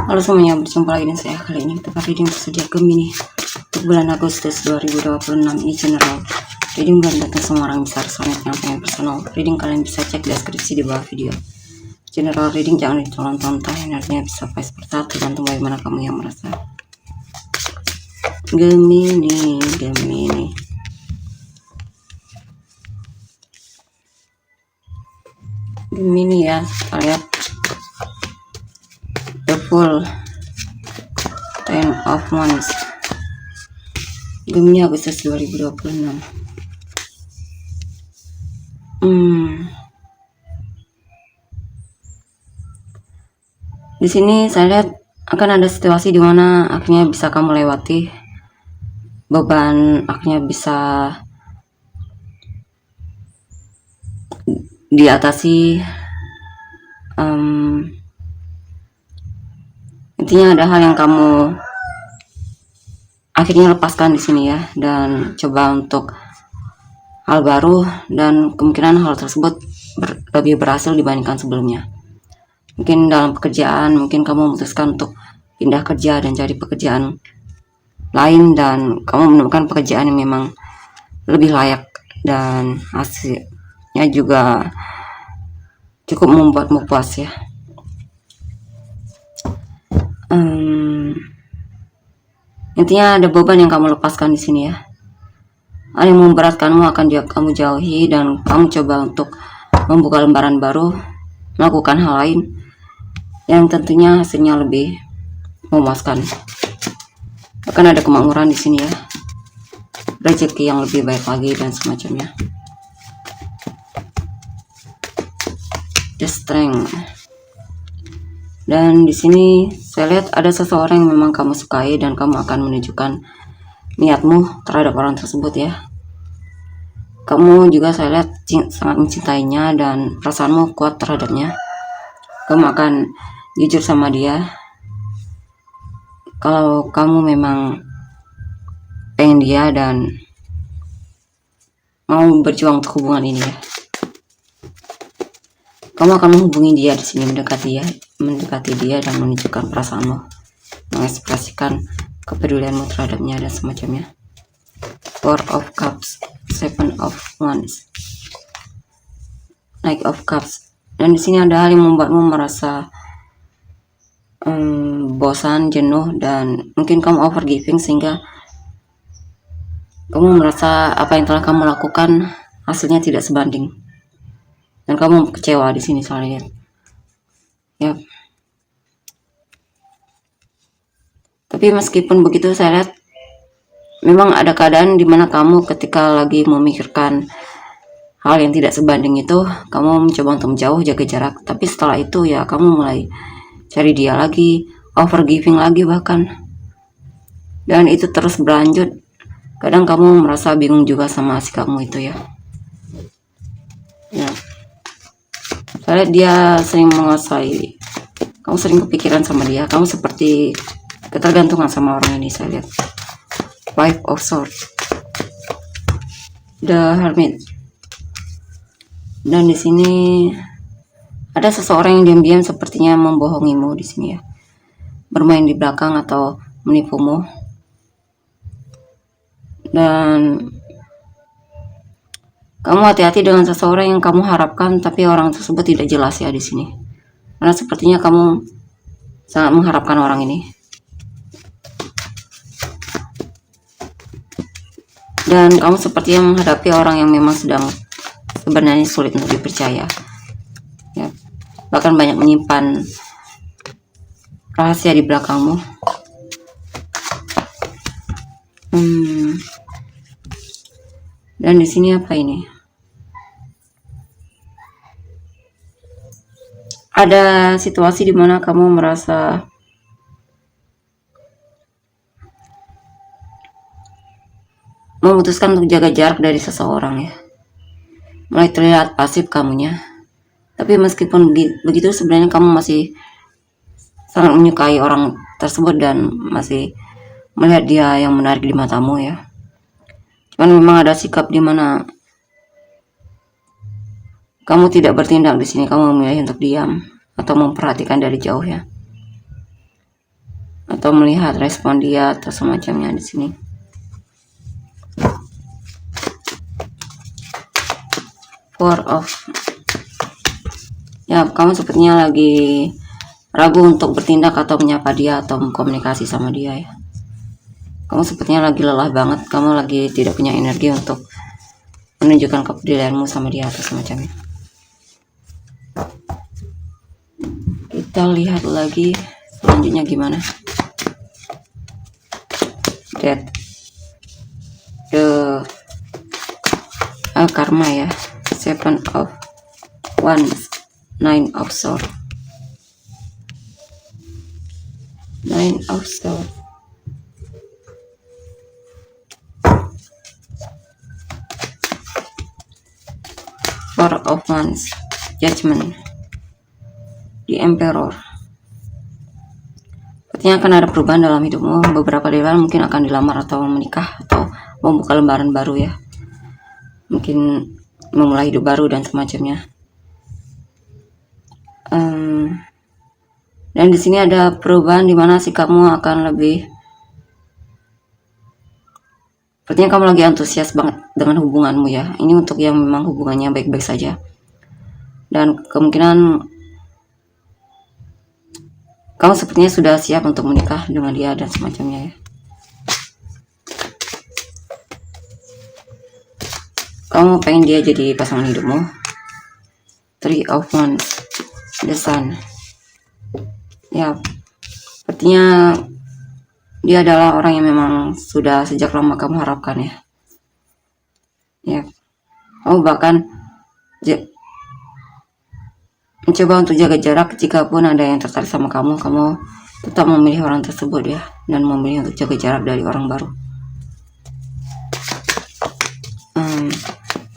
Halo semuanya, berjumpa lagi dengan saya. Kali ini kita reading zodiak Gemini untuk bulan Agustus 2026. Ini general reading bulan datang semua orang bisa resonate yang pengen personal reading. Kalian bisa cek deskripsi di bawah video. General reading jangan ditonton-tonton, energinya bisa vice versa, tergantung bagaimana kamu yang merasa. Gemini ya, kita lihat the full Ten of Wands. Gemini Agustus 2026. Di sini saya lihat akan ada situasi di mana akhirnya bisa kamu lewati, beban akhirnya bisa diatasi. Intinya ada hal yang kamu akhirnya lepaskan di sini ya, dan coba untuk hal baru, dan kemungkinan hal tersebut lebih berhasil dibandingkan sebelumnya. Mungkin dalam pekerjaan, mungkin kamu memutuskan untuk pindah kerja dan cari pekerjaan lain, dan kamu menemukan pekerjaan yang memang lebih layak dan hasilnya juga cukup membuatmu puas ya. Intinya ada beban yang kamu lepaskan di sini ya. Hal yang memberatkanmu akan kamu jauhi, dan kamu coba untuk membuka lembaran baru, melakukan hal lain yang tentunya hasilnya lebih memuaskan. Akan ada kemakmuran di sini ya, rezeki yang lebih baik lagi dan semacamnya. The Strength. Dan di sini saya lihat ada seseorang yang memang kamu sukai, dan kamu akan menunjukkan niatmu terhadap orang tersebut ya. Kamu juga saya lihat sangat mencintainya dan perasaanmu kuat terhadapnya. Kamu akan jujur sama dia kalau kamu memang pengen dia dan mau berjuang untuk hubungan ini ya. Kamu akan menghubungi dia di sini, mendekati dia dan menunjukkan perasaanmu, mengekspresikan kepedulianmu terhadapnya dan semacamnya. Four of Cups, Seven of Wands, Knight of Cups. Dan di sini ada hal yang membuatmu merasa bosan, jenuh, dan mungkin kamu overgiving sehingga kamu merasa apa yang telah kamu lakukan hasilnya tidak sebanding, dan kamu kecewa di sini saya lihat. Ya. Tapi meskipun begitu saya lihat memang ada keadaan di mana kamu ketika lagi memikirkan hal yang tidak sebanding itu, kamu mencoba untuk menjauh, jaga jarak. Tapi setelah itu ya kamu mulai cari dia lagi, overgiving lagi bahkan. Dan itu terus berlanjut. Kadang kamu merasa bingung juga sama sikapmu itu ya. Ya. Saya lihat dia sering menguasai. Kamu sering kepikiran sama dia. Kamu seperti ketergantungan sama orang ini saya lihat. Five of Swords, The Hermit. Dan di sini ada seseorang yang diam-diam sepertinya membohongimu di sini ya, bermain di belakang atau menipumu. Dan kamu hati-hati dengan seseorang yang kamu harapkan, tapi orang tersebut tidak jelas ya di sini. Karena sepertinya kamu sangat mengharapkan orang ini. Dan kamu sepertinya menghadapi orang yang memang sedang sebenarnya sulit untuk dipercaya ya, bahkan banyak menyimpan rahasia di belakangmu. Dan di sini apa ini? Ada situasi di mana kamu merasa memutuskan untuk jaga jarak dari seseorang ya. Mulai terlihat pasif kamunya. Tapi meskipun begitu sebenarnya kamu masih sangat menyukai orang tersebut dan masih melihat dia yang menarik di matamu ya. Cuman memang ada sikap di mana kamu tidak bertindak di sini. Kamu memilih untuk diam atau memperhatikan dari jauh ya. atau melihat respon dia atau semacamnya di sini. Four of, ya kamu sepertinya lagi ragu untuk bertindak atau menyapa dia atau komunikasi sama dia ya. Kamu sepertinya lagi lelah banget, kamu lagi tidak punya energi untuk menunjukkan kepedulianmu sama dia atau semacamnya. Kita lihat lagi selanjutnya gimana. Death, the karma ya, Seven of Wands, Nine of Swords, Nine of Swords, Four of Wands, Judgment, The Emperor. Sepertinya akan ada perubahan dalam hidupmu. Beberapa dari kalian mungkin akan dilamar atau menikah atau membuka lembaran baru ya, mungkin memulai hidup baru dan semacamnya. Dan di sini ada perubahan di mana sikapmu akan lebih, sepertinya kamu lagi antusias banget dengan hubunganmu ya. Ini untuk yang memang hubungannya baik-baik saja, dan kemungkinan kamu sepertinya sudah siap untuk menikah dengan dia dan semacamnya ya. Kamu pengen dia jadi pasangan hidupmu. Three of Wands, The Sun. Ya, sepertinya dia adalah orang yang memang sudah sejak lama kamu harapkan ya. Ya, kamu bahkan mencoba untuk jaga jarak. Jika pun ada yang tertarik sama kamu, kamu tetap memilih orang tersebut ya, dan memilih untuk jaga jarak dari orang baru.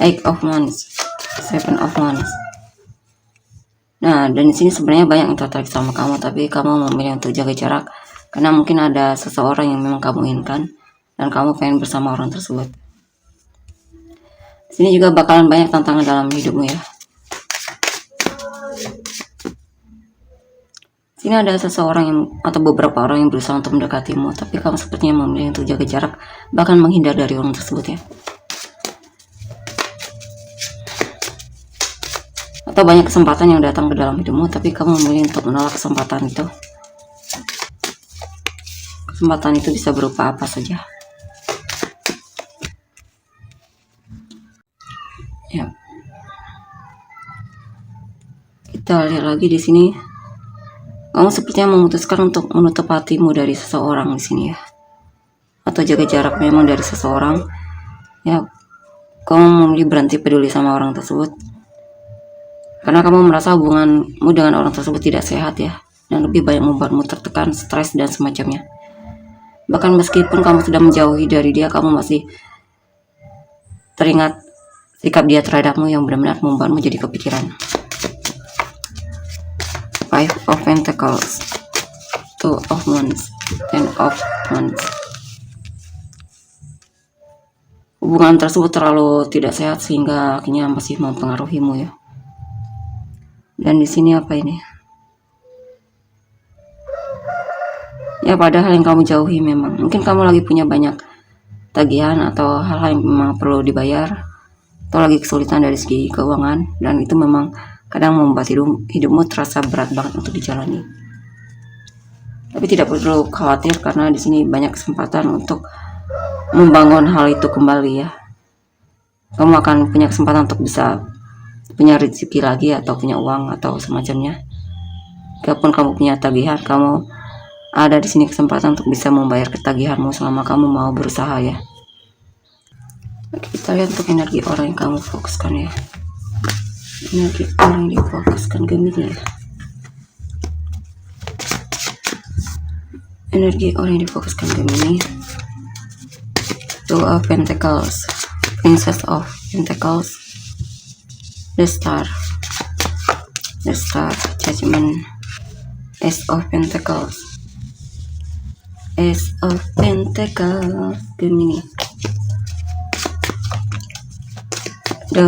Eight of Wands, Seven of Wands. Nah, dan di sini sebenarnya banyak yang tertarik sama kamu, tapi kamu memilih untuk jaga jarak karena mungkin ada seseorang yang memang kamu inginkan dan kamu pengen bersama orang tersebut. Di sini juga bakalan banyak tantangan dalam hidupmu ya. Di sini ada seseorang yang atau beberapa orang yang berusaha untuk mendekatimu, tapi kamu sepertinya memilih untuk jaga jarak, bahkan menghindar dari orang tersebut ya. Atau banyak kesempatan yang datang ke dalam hidupmu, tapi kamu memilih untuk menolak kesempatan itu. Kesempatan itu bisa berupa apa saja. Ya. Kita lihat lagi di sini. Kamu sepertinya memutuskan untuk menutup hatimu dari seseorang di sini ya. Atau jaga jarak memang dari seseorang. Ya. Kamu memilih berhenti peduli sama orang tersebut. Karena kamu merasa hubunganmu dengan orang tersebut tidak sehat ya, dan lebih banyak membuatmu tertekan, stres, dan semacamnya. Bahkan meskipun kamu sudah menjauhi dari dia, kamu masih teringat sikap dia terhadapmu yang benar-benar membuatmu jadi kepikiran. Five of Pentacles, Two of Wands, Ten of Wands. Hubungan tersebut terlalu tidak sehat sehingga akhirnya masih mempengaruhimu ya. Dan di sini apa ini? Ya, padahal yang kamu jauhi memang. Mungkin kamu lagi punya banyak tagihan atau hal-hal yang memang perlu dibayar, atau lagi kesulitan dari segi keuangan, dan itu memang kadang membuat hidupmu terasa berat banget untuk dijalani. Tapi tidak perlu khawatir karena di sini banyak kesempatan untuk membangun hal itu kembali ya. Kamu akan punya kesempatan untuk bisa punya rezeki lagi atau punya uang atau semacamnya. Walaupun kamu punya tagihan, kamu ada di sini kesempatan untuk bisa membayar ketagihanmu selama kamu mau berusaha ya. Oke, kita lihat untuk energi orang yang kamu fokuskan ya. Energi orang yang difokuskan Gemini ya. Energi orang yang difokuskan Gemini. Two of Pentacles, Princess of Pentacles, The Star, Judgment, Ace of Pentacles, Gemini, the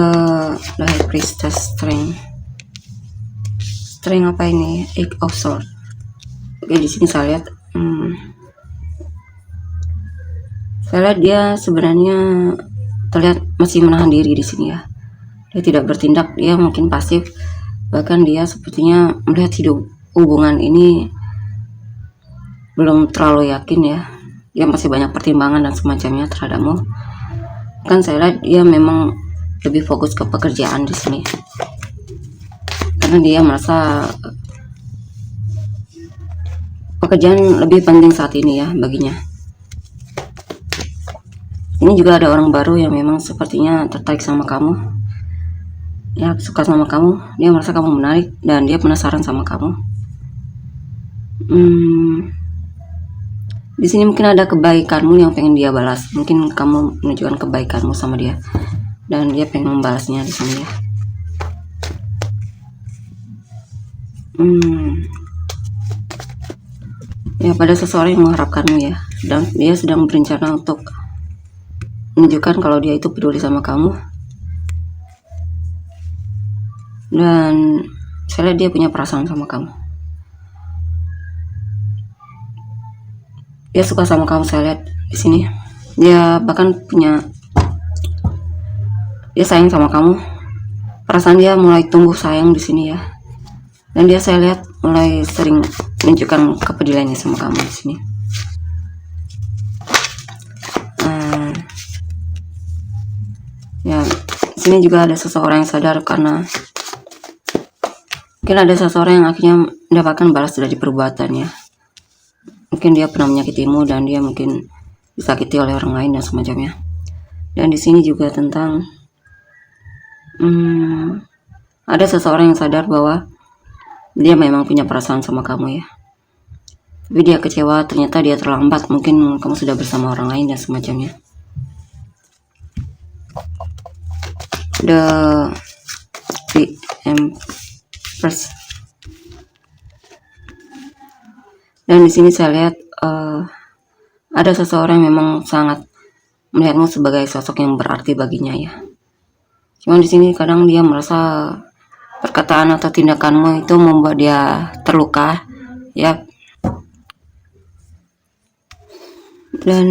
High Priestess, Strength apa ini? Eight of Swords. Oke, di sini saya lihat Saya lihat dia sebenarnya terlihat masih menahan diri di sini ya. Dia tidak bertindak, dia mungkin pasif. Bahkan dia sepertinya melihat hubungan ini belum terlalu yakin ya. Dia masih banyak pertimbangan dan semacamnya terhadapmu. Kan saya lihat dia memang lebih fokus ke pekerjaan di sini. Karena dia merasa pekerjaan lebih penting saat ini ya baginya. Ini juga ada orang baru yang memang sepertinya tertarik sama kamu. Ya, suka sama kamu. Dia merasa kamu menarik dan dia penasaran sama kamu. Di sini mungkin ada kebaikanmu yang pengen dia balas. Mungkin kamu menunjukkan kebaikanmu sama dia dan dia pengen membalasnya di sini ya. Ya, pada seseorang yang mengharapkanmu ya, dan dia sedang berencana untuk menunjukkan kalau dia itu peduli sama kamu. Dan saya lihat dia punya perasaan sama kamu. Dia suka sama kamu, saya lihat di sini. Dia bahkan dia sayang sama kamu. Perasaan dia mulai tumbuh sayang di sini ya. Dan dia saya lihat mulai sering menunjukkan kepeduliannya sama kamu di sini. Ya, di sini juga ada seseorang yang sadar karena mungkin ada seseorang yang akhirnya mendapatkan balas dari perbuatannya. Mungkin dia pernah menyakitimu dan dia mungkin disakiti oleh orang lain dan semacamnya. Dan di sini juga tentang ada seseorang yang sadar bahwa dia memang punya perasaan sama kamu ya. Tapi dia kecewa, ternyata dia terlambat. Mungkin kamu sudah bersama orang lain dan semacamnya. The Empress. Dan di sini saya lihat ada seseorang yang memang sangat melihatmu sebagai sosok yang berarti baginya ya. Cuma di sini kadang dia merasa perkataan atau tindakanmu itu membuat dia terluka ya. Dan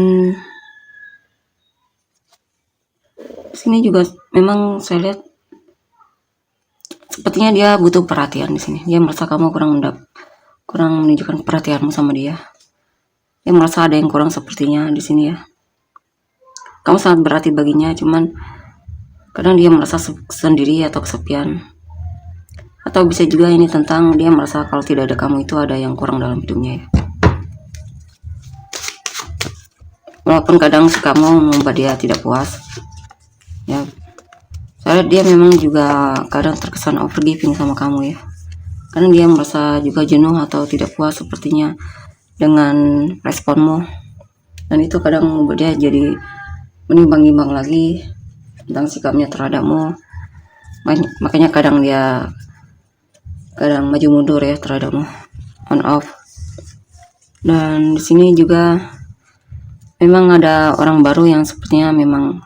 sini juga memang saya lihat sepertinya dia butuh perhatian di sini. Dia merasa kamu kurang menunjukkan perhatianmu sama dia. Dia merasa ada yang kurang sepertinya di sini ya. Kamu sangat berarti baginya, cuman kadang dia merasa sendiri atau kesepian. Atau bisa juga ini tentang dia merasa kalau tidak ada kamu itu ada yang kurang dalam hidupnya ya. Walaupun kadang kamu membuat dia tidak puas ya. Saya lihat dia memang juga kadang terkesan overgiving sama kamu ya. Karena dia merasa juga jenuh atau tidak puas sepertinya dengan responmu. Dan itu kadang membuat dia jadi menimbang-nimbang lagi tentang sikapnya terhadapmu. Makanya kadang dia maju mundur ya terhadapmu, on off. Dan di sini juga memang ada orang baru yang sepertinya memang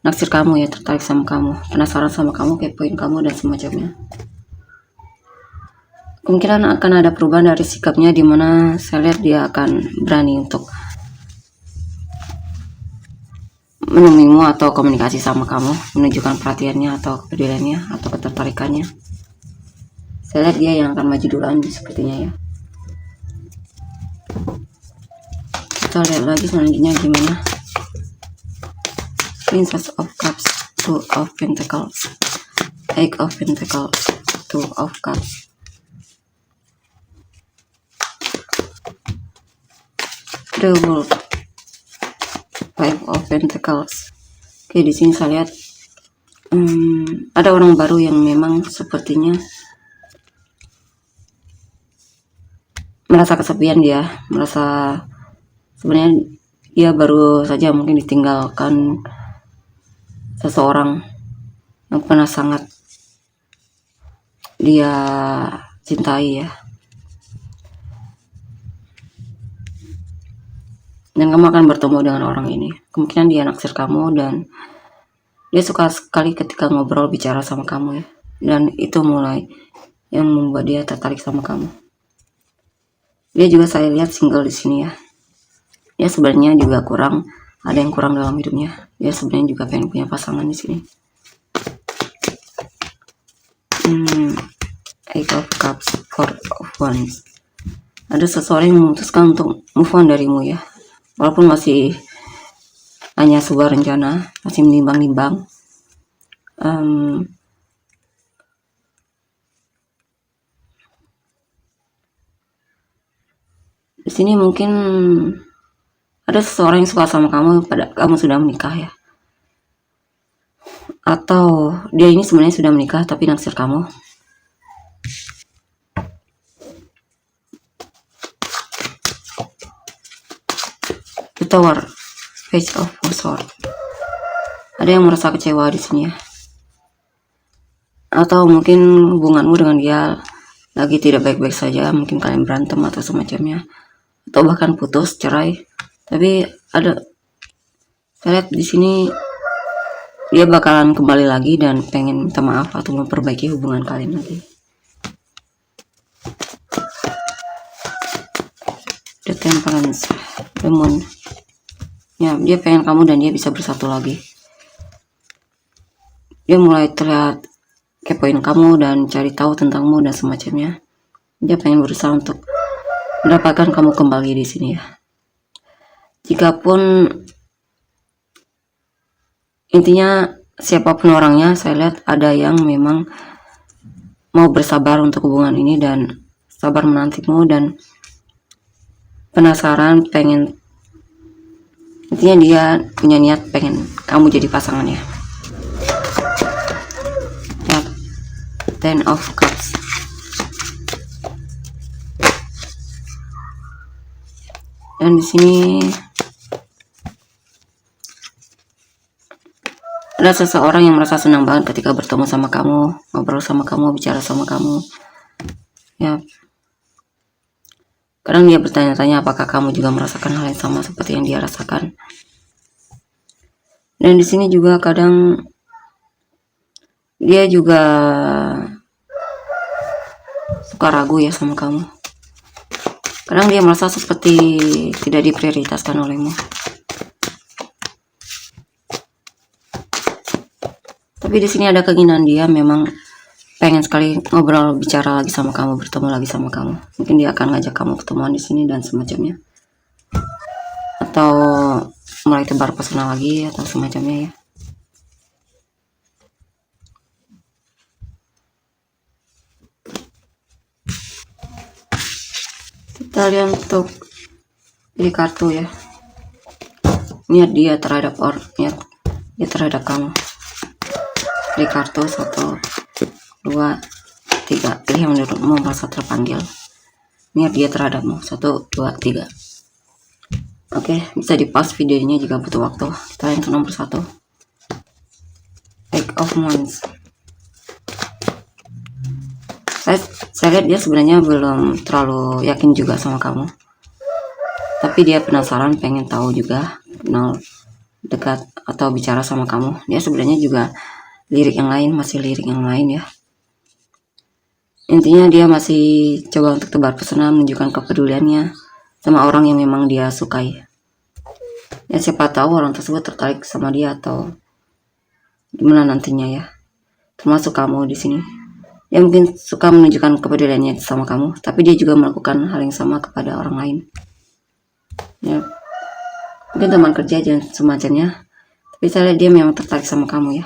naksir kamu ya, tertarik sama kamu, penasaran sama kamu, kepoin kamu dan semacamnya. Kemungkinan akan ada perubahan dari sikapnya, dimana saya lihat dia akan berani untuk menemuimu atau komunikasi sama kamu, menunjukkan perhatiannya atau kepeduliannya atau ketertarikannya. Saya lihat dia yang akan maju duluan sepertinya ya. Kita lihat lagi selanjutnya gimana. Princess of Cups, Two of Pentacles, Eight of Pentacles, Two of Cups. The Wolf, Five of Pentacles. Oke, di sini saya lihat ada orang baru yang memang sepertinya merasa kesepian dia, merasa sebenarnya dia baru saja mungkin ditinggalkan seseorang yang pernah sangat dia cintai ya. Dan kamu akan bertemu dengan orang ini. Kemungkinan dia naksir kamu dan dia suka sekali ketika ngobrol bicara sama kamu ya. Dan itu mulai yang membuat dia tertarik sama kamu. Dia juga saya lihat single di sini ya. Dia sebenarnya juga kurang ada yang kurang dalam hidupnya. Dia sebenarnya juga pengen punya pasangan di sini. Eight of Cups, Four of Wands. Ada seseorang yang memutuskan untuk move on darimu ya, walaupun masih hanya sebuah rencana, masih menimbang-nimbang. Di sini mungkin ada seseorang yang suka sama kamu pada kamu sudah menikah ya, atau dia ini sebenarnya sudah menikah tapi naksir kamu. The Tower, Page of Swords. Ada yang merasa kecewa di sini ya, atau mungkin hubunganmu dengan dia lagi tidak baik-baik saja, mungkin kalian berantem atau semacamnya, atau bahkan putus, cerai. Tapi ada, saya lihat di sini dia bakalan kembali lagi dan pengen minta maaf atau memperbaiki hubungan kalian lagi. The Temperance, The Moon. Ya, dia pengen kamu dan dia bisa bersatu lagi. Dia mulai terlihat kepoin kamu dan cari tahu tentangmu dan semacamnya. Dia pengen berusaha untuk mendapatkan kamu kembali di sini ya. Jikapun intinya siapapun orangnya, saya lihat ada yang memang mau bersabar untuk hubungan ini dan sabar menantimu dan penasaran, pengen, intinya dia punya niat pengen kamu jadi pasangannya ya. Ten of Cups. Dan di sini ada seseorang yang merasa senang banget ketika bertemu sama kamu, ngobrol sama kamu, bicara sama kamu ya. Kadang dia bertanya-tanya apakah kamu juga merasakan hal yang sama seperti yang dia rasakan. Dan di sini juga kadang dia juga suka ragu ya sama kamu. Kadang dia merasa seperti tidak diprioritaskan olehmu. Tapi di sini ada keinginan dia memang pengen sekali ngobrol, bicara lagi sama kamu, bertemu lagi sama kamu. Mungkin dia akan ngajak kamu ketemuan di sini dan semacamnya, atau mulai tebar pesona lagi atau semacamnya ya. Kita lihat untuk pilih kartu ya. Niat dia terhadap niat dia terhadap kamu. Pilih kartu 1, 2, 3. Pilih yang menurutmu merasa terpanggil. Niat dia terhadapmu 1, 2, 3. Oke, bisa di pause videonya jika butuh waktu. Kita yang ke nomor 1. Eight of Wands. Saya lihat dia sebenarnya belum terlalu yakin juga sama kamu, tapi dia penasaran, pengen tahu juga, kenal dekat atau bicara sama kamu. Dia sebenarnya juga lirik yang lain, masih lirik yang lain ya. Intinya dia masih coba untuk tebar pesona, menunjukkan kepeduliannya sama orang yang memang dia sukai ya. Siapa tahu orang tersebut tertarik sama dia atau gimana nantinya ya, termasuk kamu di sini. Dia mungkin suka menunjukkan kepeduliannya sama kamu, tapi dia juga melakukan hal yang sama kepada orang lain ya. Mungkin teman kerja dan semacamnya, tapi saya lihat dia memang tertarik sama kamu ya.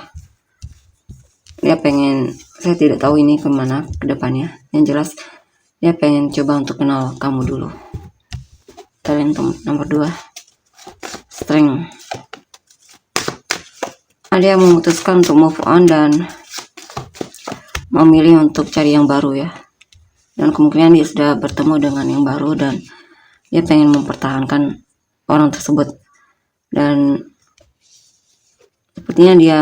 Dia pengen, saya tidak tahu ini kemana ke depannya, yang jelas dia pengen coba untuk kenal kamu dulu. Kalian nomor 2, Strength. Ada yang memutuskan untuk move on dan memilih untuk cari yang baru ya, dan kemungkinan dia sudah bertemu dengan yang baru dan dia pengen mempertahankan orang tersebut, dan sepertinya dia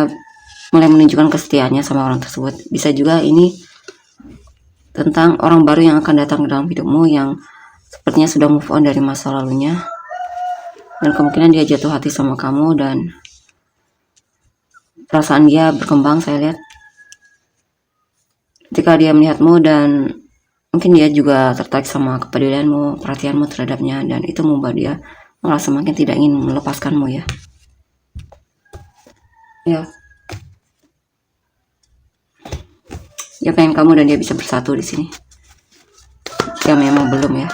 mulai menunjukkan kesetiaannya sama orang tersebut. Bisa juga ini tentang orang baru yang akan datang ke dalam hidupmu yang sepertinya sudah move on dari masa lalunya, dan kemungkinan dia jatuh hati sama kamu dan perasaan dia berkembang. Saya lihat ketika dia melihatmu dan mungkin dia juga tertarik sama kepedulianmu, perhatianmu terhadapnya, dan itu membuat dia malah semakin tidak ingin melepaskanmu ya. Ya, dia pengen kamu dan dia bisa bersatu di sini. Ya memang belum ya.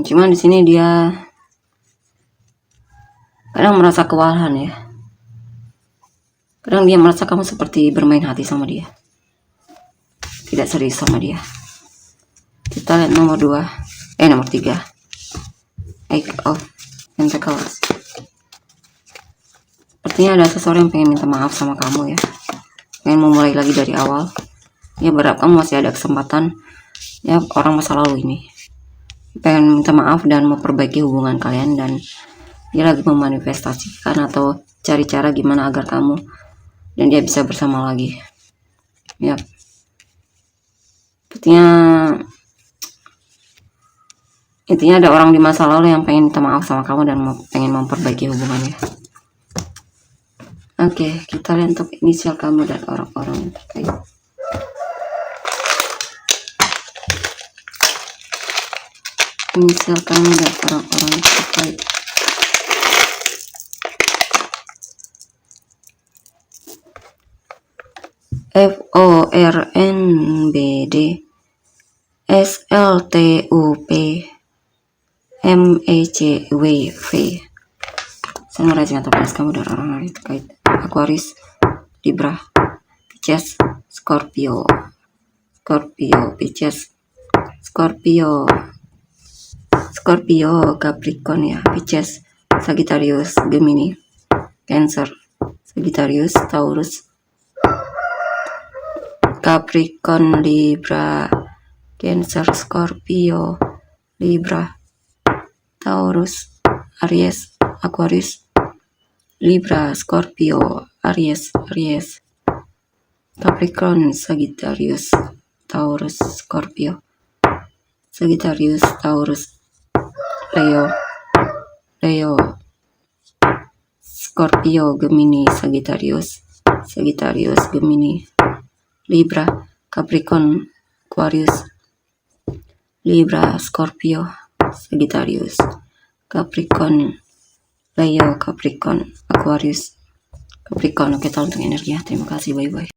Cuman di sini dia kadang merasa kewalahan ya. Kadang dia merasa kamu seperti bermain hati sama dia, tidak serius sama dia. Kita lihat nomor 3. Eight of Pentacles. Sepertinya ada seseorang yang pengen minta maaf sama kamu ya, pengen memulai lagi dari awal. Ya berharap kamu masih ada kesempatan ya, orang masa lalu ini pengen minta maaf dan memperbaiki hubungan kalian, dan dia lagi memanifestasikan atau cari cara gimana agar kamu dan dia bisa bersama lagi ya. Intinya ada orang di masa lalu yang pengen minta maaf sama kamu dan pengen memperbaiki hubungannya. Oke, kita lihat untuk inisial kamu dan orang-orang yang terkait. Inisial kamu dan orang-orang yang terkait. FORNBD SLTUP MECWV. Sunrise atau Pisces kamu dan orang-orang yang terkait. Aquarius, Libra, Pisces, Scorpio, Pisces, Scorpio, Capricorn ya, Pisces, Sagittarius, Gemini, Cancer, Sagittarius, Taurus, Capricorn, Libra, Cancer, Scorpio, Libra, Taurus, Aries, Aquarius, Libra, Scorpio, Aries, Capricorn, Sagittarius, Taurus, Scorpio, Sagittarius, Taurus, Leo, Scorpio, Gemini, Sagittarius, Gemini, Libra, Capricorn, Aquarius, Libra, Scorpio, Sagittarius, Capricorn, Leo, Capricorn, Aquarius, Capricorn. Oke, tolong untuk energi ya. Terima kasih, bye-bye.